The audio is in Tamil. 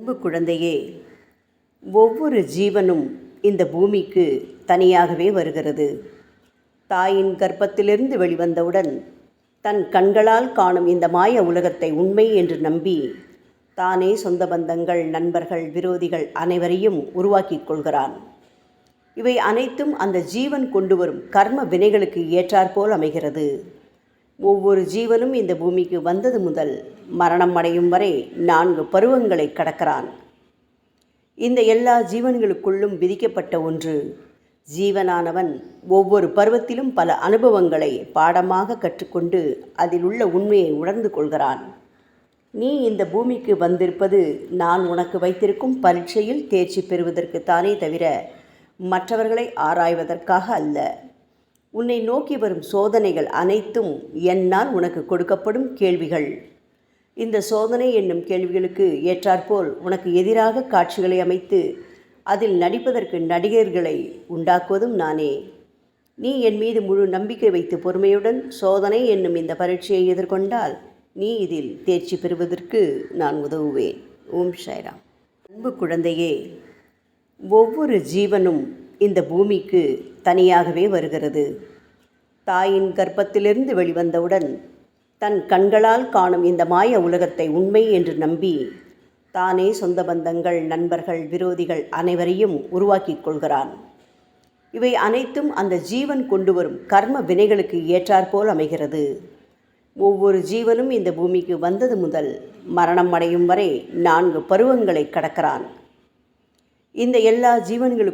அன்பு குழந்தையே, ஒவ்வொரு ஜீவனும் இந்த பூமிக்கு தனியாகவே வருகிறது. தாயின் கர்ப்பத்திலிருந்து வெளிவந்தவுடன் தன் கண்களால் காணும் இந்த மாய உலகத்தை உண்மை என்று நம்பி தானே சொந்த பந்தங்கள், நண்பர்கள், விரோதிகள் அனைவரையும் உருவாக்கிக் கொள்கிறான். இவை அனைத்தும் அந்த ஜீவன் கொண்டு வரும் கர்ம வினைகளுக்கு ஏற்றாற்போல் அமைகிறது. ஒவ்வொரு ஜீவனும் இந்த பூமிக்கு வந்தது முதல் மரணம் அடையும் வரை 4 பருவங்களை கடக்கிறான். இந்த எல்லா ஜீவன்களுக்குள்ளும் விதிக்கப்பட்ட ஒன்று, ஜீவனானவன் ஒவ்வொரு பருவத்திலும் பல அனுபவங்களை பாடமாக கற்றுக்கொண்டு அதில் உள்ள உண்மையை உணர்ந்து கொள்கிறான். நீ இந்த பூமிக்கு வந்திருப்பது நான் உனக்கு வைத்திருக்கும் பரீட்சையில் தேர்ச்சி பெறுவதற்குத்தானே தவிர மற்றவர்களை ஆராய்வதற்காக அல்ல. உன்னை நோக்கி வரும் சோதனைகள் அனைத்தும் என்னால் உனக்கு கொடுக்கப்படும் கேள்விகள். இந்த சோதனை என்னும் கேள்விகளுக்கு ஏற்றாற்போல் உனக்கு எதிராக காட்சிகளை அமைத்து அதில் நடிப்பதற்கு நடிகர்களை உண்டாக்குவதும் நானே. நீ என் மீது முழு நம்பிக்கை வைத்து பொறுமையுடன் சோதனை என்னும் இந்த பரீட்சையை எதிர்கொண்டால் நீ இதில் தேர்ச்சி பெறுவதற்கு நான் உதவுவேன். ஓம் சாய்ராம். அன்பு குழந்தையே, ஒவ்வொரு ஜீவனும் இந்த பூமிக்கு தனியாகவே வருகிறது. தாயின் கர்ப்பத்திலிருந்து வெளிவந்தவுடன் தன் கண்களால் காணும் இந்த மாய உலகத்தை உண்மை என்று நம்பி தானே சொந்த பந்தங்கள், நண்பர்கள், விரோதிகள் அனைவரையும் உருவாக்கிக் கொள்கிறான். இவை அனைத்தும் அந்த ஜீவன் கொண்டு வரும் கர்ம வினைகளுக்கு ஏற்றாற்போல் அமைகிறது. ஒவ்வொரு ஜீவனும் இந்த பூமிக்கு வந்தது முதல் மரணம் அடையும் வரை 4 பருவங்களை கடக்கிறான். இந்த எல்லா ஜீவன்களுக்கும்